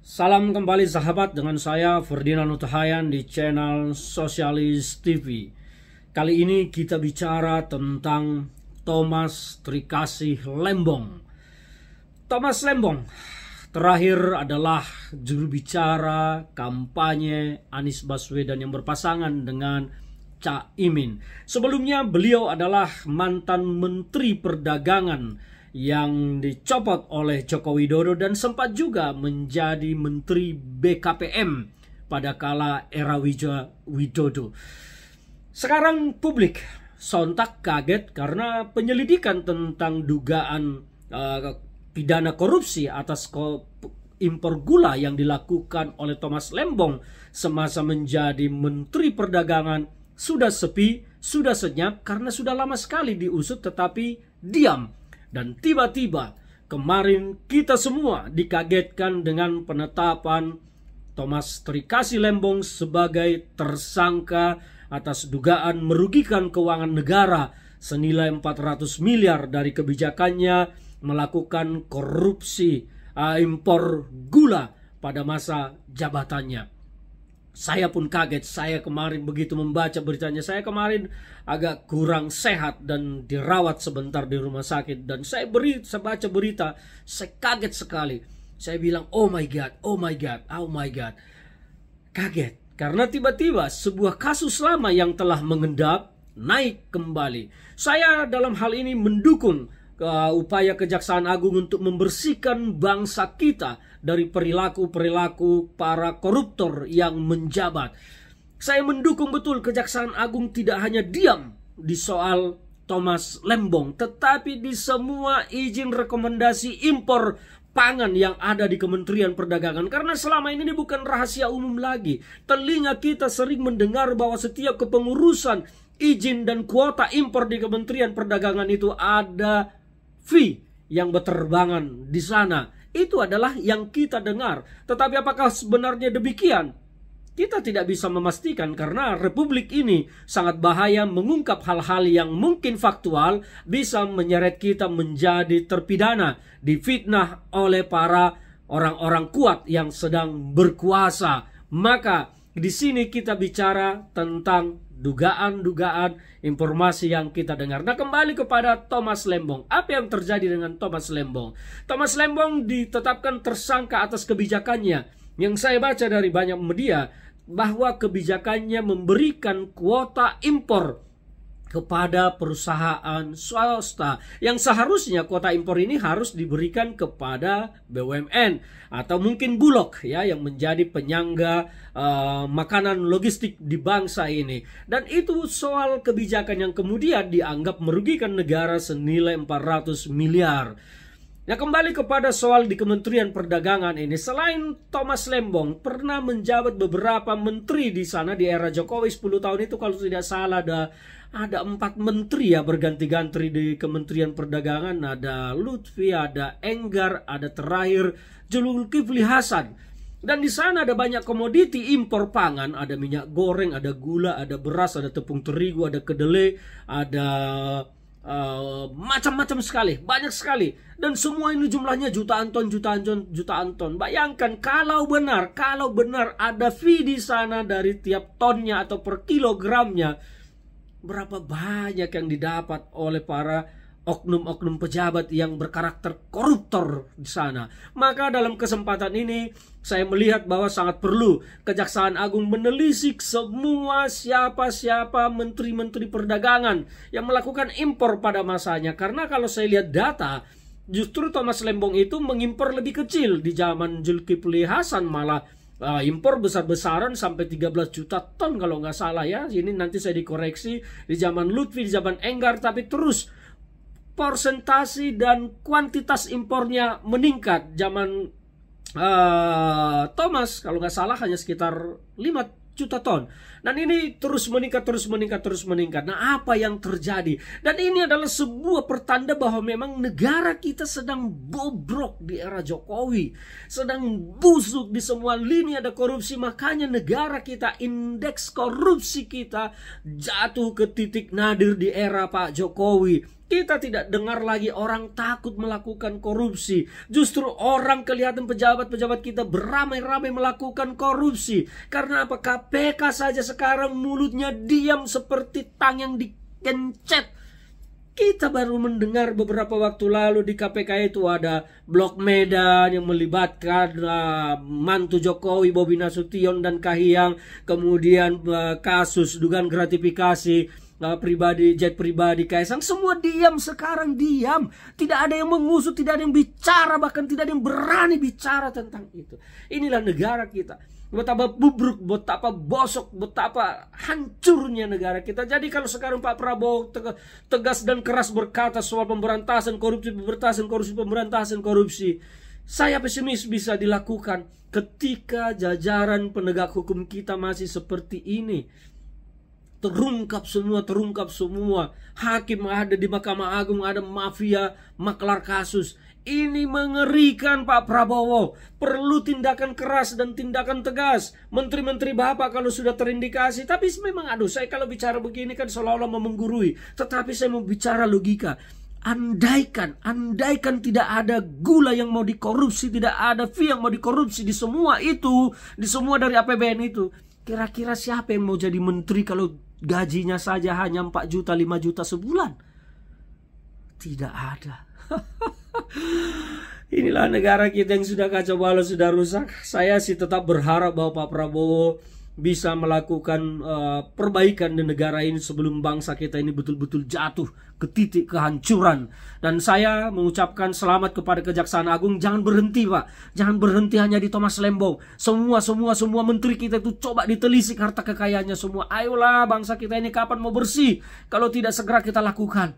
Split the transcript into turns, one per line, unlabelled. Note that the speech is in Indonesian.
Salam kembali sahabat, dengan saya Ferdinand Utahayan di channel Sosialis TV. Kali ini kita bicara tentang Thomas Trikasih Lembong. Thomas Lembong terakhir adalah juru bicara kampanye Anies Baswedan yang berpasangan dengan Cak Imin. Sebelumnya beliau adalah mantan Menteri Perdagangan yang dicopot oleh Joko Widodo dan sempat juga menjadi Menteri BKPM pada kala era Widodo. Sekarang publik sontak kaget karena penyelidikan tentang dugaan pidana korupsi atas impor gula yang dilakukan oleh Thomas Lembong semasa menjadi Menteri Perdagangan sudah sepi, sudah senyap karena sudah lama sekali diusut tetapi diam. Dan tiba-tiba kemarin kita semua dikagetkan dengan penetapan Thomas Trikasih Lembong sebagai tersangka atas dugaan merugikan keuangan negara senilai 400 miliar dari kebijakannya melakukan korupsi impor gula pada masa jabatannya. Saya pun kaget, saya kemarin begitu membaca beritanya, saya kemarin agak kurang sehat dan dirawat sebentar di rumah sakit. Dan saya baca berita, saya kaget sekali. Saya bilang, oh my god, oh my god, oh my god. Kaget, karena tiba-tiba sebuah kasus lama yang telah mengendap naik kembali. Saya dalam hal ini mendukung upaya Kejaksaan Agung untuk membersihkan bangsa kita dari perilaku-perilaku para koruptor yang menjabat. Saya mendukung betul Kejaksaan Agung tidak hanya diam di soal Thomas Lembong, tetapi di semua izin rekomendasi impor pangan yang ada di Kementerian Perdagangan. Karena selama ini bukan rahasia umum lagi. Telinga kita sering mendengar bahwa setiap kepengurusan izin dan kuota impor di Kementerian Perdagangan itu ada fee yang berterbangan di sana. Itu adalah yang kita dengar. Tetapi apakah sebenarnya demikian? Kita tidak bisa memastikan karena republik ini sangat bahaya mengungkap hal-hal yang mungkin faktual bisa menyeret kita menjadi terpidana, difitnah oleh para orang-orang kuat yang sedang berkuasa. Maka di sini kita bicara tentang dugaan-dugaan informasi yang kita dengar. Nah, kembali kepada Thomas Lembong. Apa yang terjadi dengan Thomas Lembong? Thomas Lembong ditetapkan tersangka atas kebijakannya. Yang saya baca dari banyak media bahwa kebijakannya memberikan kuota impor kepada perusahaan swasta yang seharusnya kuota impor ini harus diberikan kepada BUMN atau mungkin Bulog ya yang menjadi penyangga makanan logistik di bangsa ini. Dan itu soal kebijakan yang kemudian dianggap merugikan negara senilai 400 miliar. Nah, kembali kepada soal di Kementerian Perdagangan ini, selain Thomas Lembong pernah menjabat beberapa menteri di sana di era Jokowi 10 tahun itu, kalau tidak salah ada 4 menteri ya berganti-ganti di Kementerian Perdagangan. Ada Lutfi, ada Enggar, ada terakhir Zulkifli Hasan. Dan di sana ada banyak komoditi impor pangan, ada minyak goreng, ada gula, ada beras, ada tepung terigu, ada kedelai, ada macam-macam sekali, banyak sekali. Dan semua ini jumlahnya jutaan ton. Bayangkan kalau benar ada fee di sana dari tiap tonnya atau per kilogramnya, berapa banyak yang didapat oleh para oknum-oknum pejabat yang berkarakter koruptor di sana. Maka dalam kesempatan ini saya melihat bahwa sangat perlu Kejaksaan Agung menelisik semua siapa-siapa menteri-menteri perdagangan yang melakukan impor pada masanya. Karena kalau saya lihat data, justru Thomas Lembong itu mengimpor lebih kecil. Di zaman Zulkifli Hasan malah impor besar-besaran sampai 13 juta ton kalau nggak salah ya. Ini nanti saya dikoreksi. Di zaman Lutfi, di zaman Enggar, tapi terus persentase dan kuantitas impornya meningkat. Zaman Thomas kalau nggak salah hanya sekitar 5 juta ton. Dan ini terus meningkat. Nah, apa yang terjadi? Dan ini adalah sebuah pertanda bahwa memang negara kita sedang bobrok di era Jokowi. Sedang busuk di semua lini ada korupsi. Makanya negara kita, indeks korupsi kita jatuh ke titik nadir di era Pak Jokowi. Kita tidak dengar lagi orang takut melakukan korupsi. Justru orang kelihatan pejabat-pejabat kita beramai-ramai melakukan korupsi. Karena apa? KPK saja sekarang mulutnya diam seperti tang yang dikencet. Kita baru mendengar beberapa waktu lalu di KPK itu ada Blok Medan yang melibatkan mantu Jokowi Bobi Nasution dan Kahiyang. Kemudian kasus dugaan gratifikasi jet pribadi Kaisang. Semua diam sekarang, diam. Tidak ada yang mengusut, tidak ada yang bicara, bahkan tidak ada yang berani bicara tentang itu. Inilah negara kita. Betapa bubruk, betapa bosok, betapa hancurnya negara kita. Jadi kalau sekarang Pak Prabowo tegas dan keras berkata soal pemberantasan korupsi, saya pesimis bisa dilakukan ketika jajaran penegak hukum kita masih seperti ini. Terungkap semua. Hakim ada di Mahkamah Agung, ada mafia maklar kasus. Ini mengerikan Pak Prabowo. Perlu tindakan keras dan tindakan tegas. Menteri-menteri Bapak kalau sudah terindikasi. Tapi memang saya kalau bicara begini kan seolah-olah mau menggurui. Tetapi saya mau bicara logika. Andaikan tidak ada gula yang mau dikorupsi, tidak ada fee yang mau dikorupsi di semua itu, di semua dari APBN itu. Kira-kira siapa yang mau jadi menteri kalau gajinya saja hanya 4 juta, 5 juta sebulan? Tidak ada. Inilah negara kita yang sudah kacau balau, sudah rusak. Saya sih tetap berharap bahwa Pak Prabowo bisa melakukan perbaikan di negara ini sebelum bangsa kita ini betul-betul jatuh ke titik kehancuran. Dan saya mengucapkan selamat kepada Kejaksaan Agung. Jangan berhenti Pak, jangan berhenti hanya di Thomas Lembong. Semua menteri kita itu coba ditelisik harta kekayaannya semua. Ayolah bangsa kita ini kapan mau bersih? Kalau tidak segera kita lakukan.